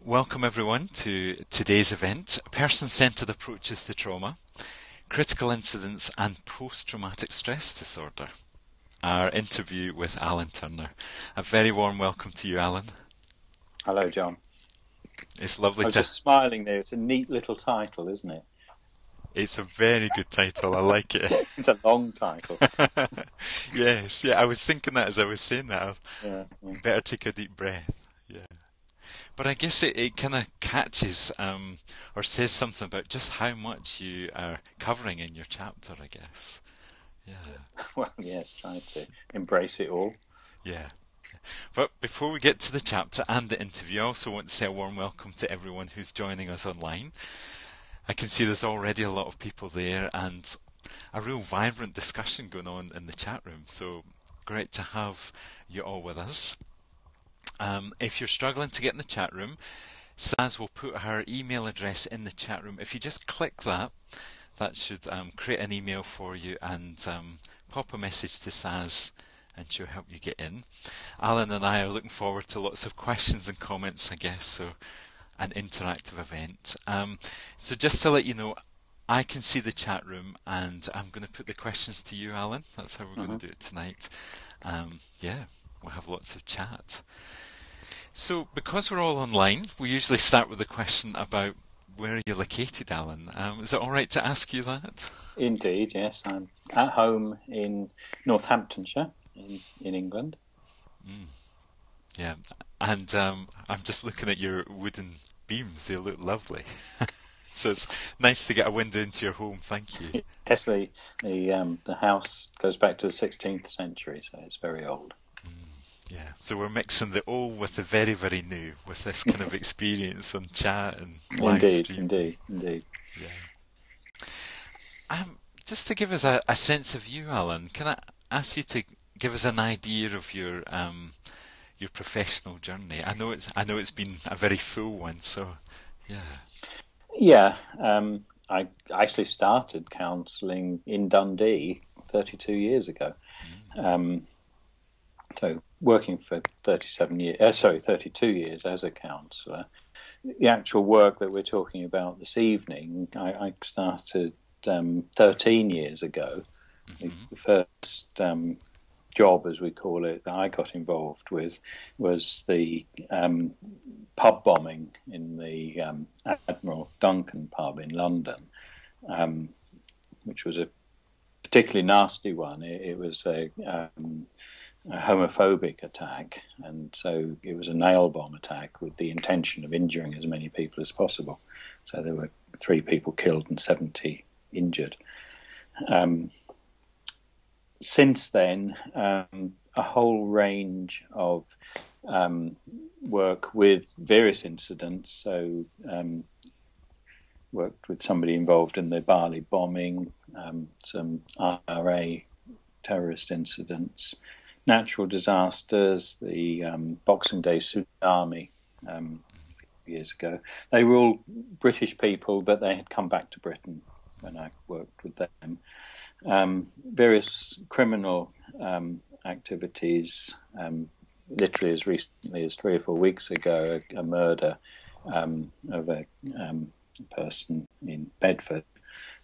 Welcome everyone to today's event, Person-Centered Approaches to Trauma, Critical Incidents and Post-Traumatic Stress Disorder. Our interview with Alan Turner. A very warm welcome to you, Alan. Hello, John. It's lovely I was to... just smiling there. It's a neat little title, isn't it? It's a very good title, I like it. It's a long title. Yes, yeah, I was thinking that as I was saying that. Yeah, yeah. Better take a deep breath. Yeah. But I guess it kind of catches or says something about just how much you are covering in your chapter, I guess. Yeah, Well, yes, trying to embrace it all. yeah. But before we get to the chapter and the interview, I also want to say a warm welcome to everyone who's joining us online. I can see there's already a lot of people there and a real vibrant discussion going on in the chat room. So great to have you all with us. If you're struggling to get in the chat room, Saz will put her email address in the chat room. If you just click that, that should create an email for you and pop a message to Saz and she'll help you get in. Alan and I are looking forward to lots of questions and comments, I guess, so an interactive event. So just to let you know, I can see the chat room and I'm going to put the questions to you, Alan. That's how we're going to do it tonight. Yeah, we'll have lots of chat. So, because we're all online, we usually start with a question about where are you located, Alan? Is it all right to ask you that? Indeed, yes. I'm at home in Northamptonshire, in England. Yeah, and I'm just looking at your wooden beams. They look lovely. So it's nice to get a window into your home. Thank you. Yes, the house goes back to the 16th century, so it's very old. Yeah, so we're mixing the old with the very, very new with this kind of experience on chat and live Indeed, stream. indeed. Yeah. Just to give us a sense of you, Alan, can I ask you to give us an idea of your professional journey? I know it's been a very full one, so yeah. Yeah, I actually started counselling in Dundee 32 years ago. So working for 32 years as a counsellor. The actual work that we're talking about this evening, I started 13 years ago. The first job, as we call it, that I got involved with was the pub bombing in the Admiral Duncan pub in London, which was a particularly nasty one. It was a homophobic attack, and so it was a nail bomb attack with the intention of injuring as many people as possible. So there were 3 people killed and 70 injured. Since then, a whole range of work with various incidents. So worked with somebody involved in the Bali bombing, some IRA terrorist incidents, natural disasters, the Boxing Day tsunami years ago. They were all British people, but they had come back to Britain when I worked with them. Various criminal activities, literally as recently as 3 or 4 weeks ago, a murder of a person in Bedford.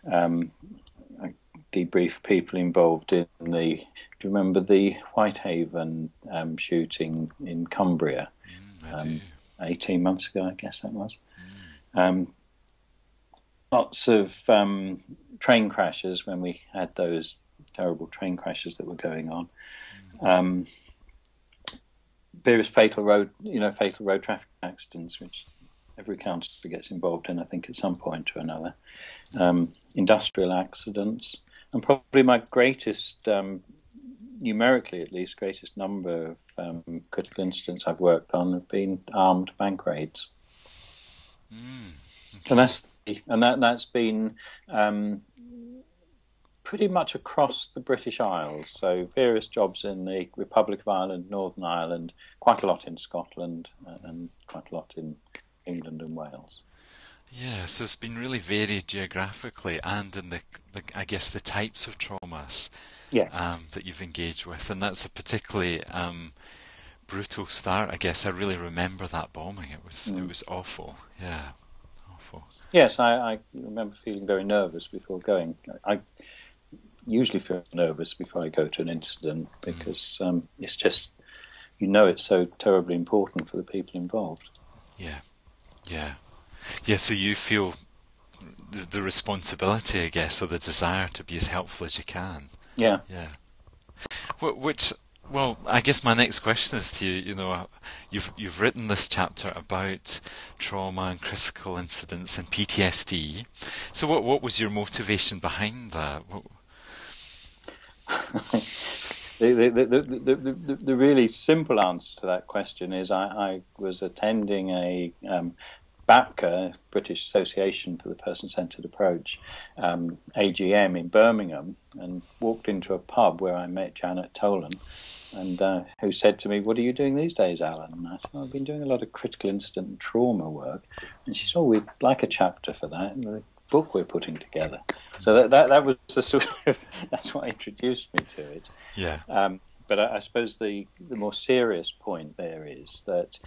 I debrief people involved in do you remember the Whitehaven shooting in Cumbria? I do. 18 months ago, I guess that was. Lots of train crashes when we had those terrible train crashes that were going on. Various fatal road traffic accidents, which every counsellor gets involved in, I think, at some point or another. Industrial accidents, and probably my greatest, numerically at least, greatest number of critical incidents I've worked on have been armed bank raids. And that's been pretty much across the British Isles. So various jobs in the Republic of Ireland, Northern Ireland, quite a lot in Scotland, and quite a lot in England and Wales. Yeah, so it's been really varied geographically and in the I guess the types of traumas Yes. that you've engaged with, and that's a particularly brutal start, I guess. I really remember that bombing. It was awful. Yeah, awful. Yes, I remember feeling very nervous before going. I usually feel nervous before I go to an incident because it's just, it's so terribly important for the people involved. Yeah, yeah, yeah. So you feel the responsibility, I guess, or the desire to be as helpful as you can. Yeah. Yeah. Well, I guess my next question is to you. You know, you've written this chapter about trauma and critical incidents and PTSD. So, what was your motivation behind that? The really simple answer to that question is I was attending a BAPCA, British Association for the Person-Centred Approach, AGM in Birmingham, and walked into a pub where I met Janet Tolan, and who said to me, "What are you doing these days, Alan?" And I said, "I've been doing a lot of critical incident and trauma work." And she said, "Oh, we'd like a chapter for that in the book we're putting together." So that was the sort of, that's what introduced me to it. Yeah. But I suppose the more serious point there is that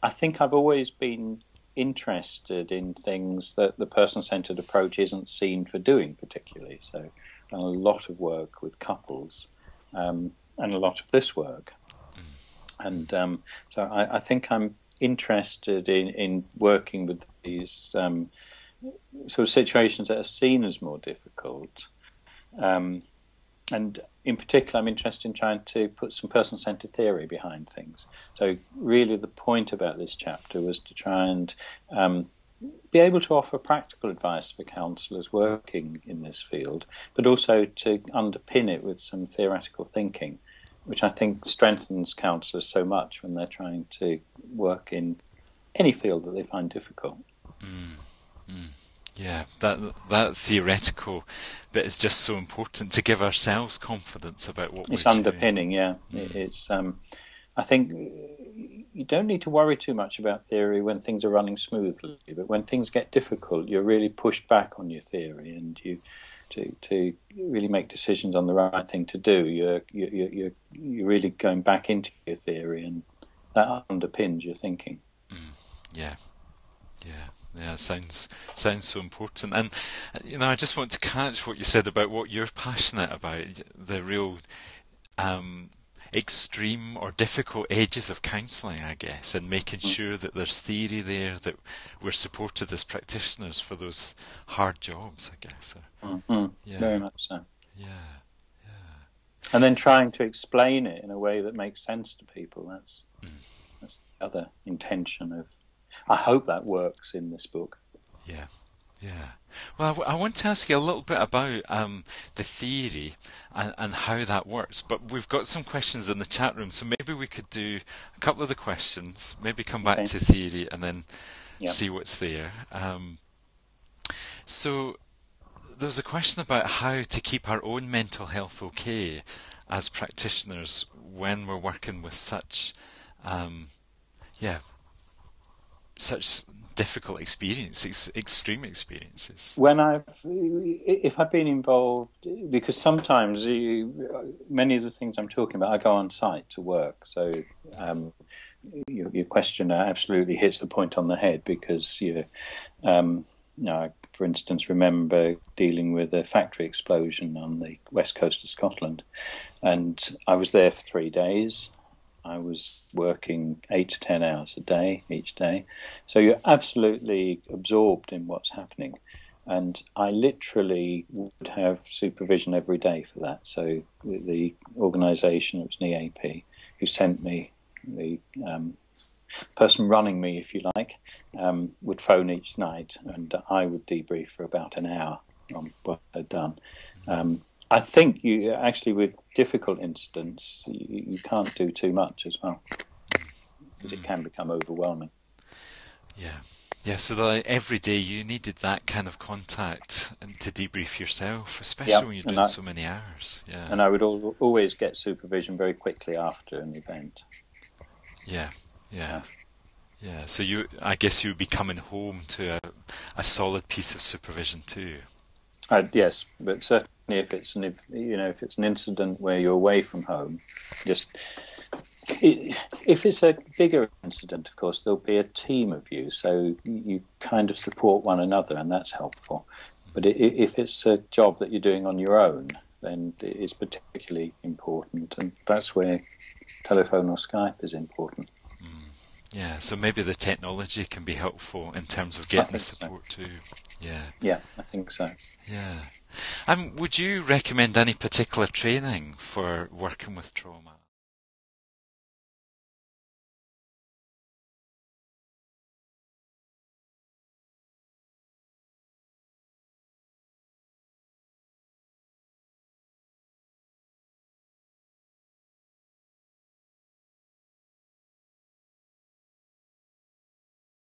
I think I've always been interested in things that the person-centred approach isn't seen for doing particularly. So I've done a lot of work with couples and a lot of this work. And so I think I'm interested in working with these sort of situations that are seen as more difficult. And in particular, I'm interested in trying to put some person-centred theory behind things. So really the point about this chapter was to try and be able to offer practical advice for counsellors working in this field, but also to underpin it with some theoretical thinking, which I think strengthens counsellors so much when they're trying to work in any field that they find difficult. Yeah, that theoretical bit is just so important to give ourselves confidence about what it's we're underpinning, doing. Yeah. It's I think you don't need to worry too much about theory when things are running smoothly, but when things get difficult, you're really pushed back on your theory, and you to really make decisions on the right thing to do. You're really going back into your theory, and that underpins your thinking. Yeah. Sounds so important. And I just want to catch what you said about what you're passionate about, the real extreme or difficult edges of counselling, I guess, and making sure that there's theory there, that we're supported as practitioners for those hard jobs, I guess. Yeah. Very much so. Yeah. And then trying to explain it in a way that makes sense to people. That's the other intention of. I hope that works in this book. Yeah. Well, I want to ask you a little bit about the theory and how that works, but we've got some questions in the chat room, so maybe we could do a couple of the questions, maybe come back to theory and then see what's there. So there's a question about how to keep our own mental health okay as practitioners when we're working with such difficult experiences, extreme experiences. If I've been involved, because sometimes many of the things I'm talking about, I go on site to work. So your question absolutely hits the point on the head, because I, for instance, remember dealing with a factory explosion on the west coast of Scotland, and I was there for 3 days. I was working 8 to 10 hours a day each day. So you're absolutely absorbed in what's happening. And I literally would have supervision every day for that. So the organisation, it was NEAP, who sent me, the person running me, if you like, would phone each night, and I would debrief for about an hour on what I'd done. I think you actually, with difficult incidents, you can't do too much as well, because it can become overwhelming. Yeah. So every day you needed that kind of contact to debrief yourself, especially when you're doing so many hours. Yeah. And I would always get supervision very quickly after an event. Yeah. So I guess you would be coming home to a solid piece of supervision too. Yes, but certainly if it's an incident where you're away from home, just If it's a bigger incident, of course, there'll be a team of you, so you kind of support one another, and that's helpful. But if it's a job that you're doing on your own, then it's particularly important, and that's where telephone or Skype is important. Yeah, so maybe the technology can be helpful in terms of getting the support too. Yeah, I think so. Yeah. And would you recommend any particular training for working with trauma?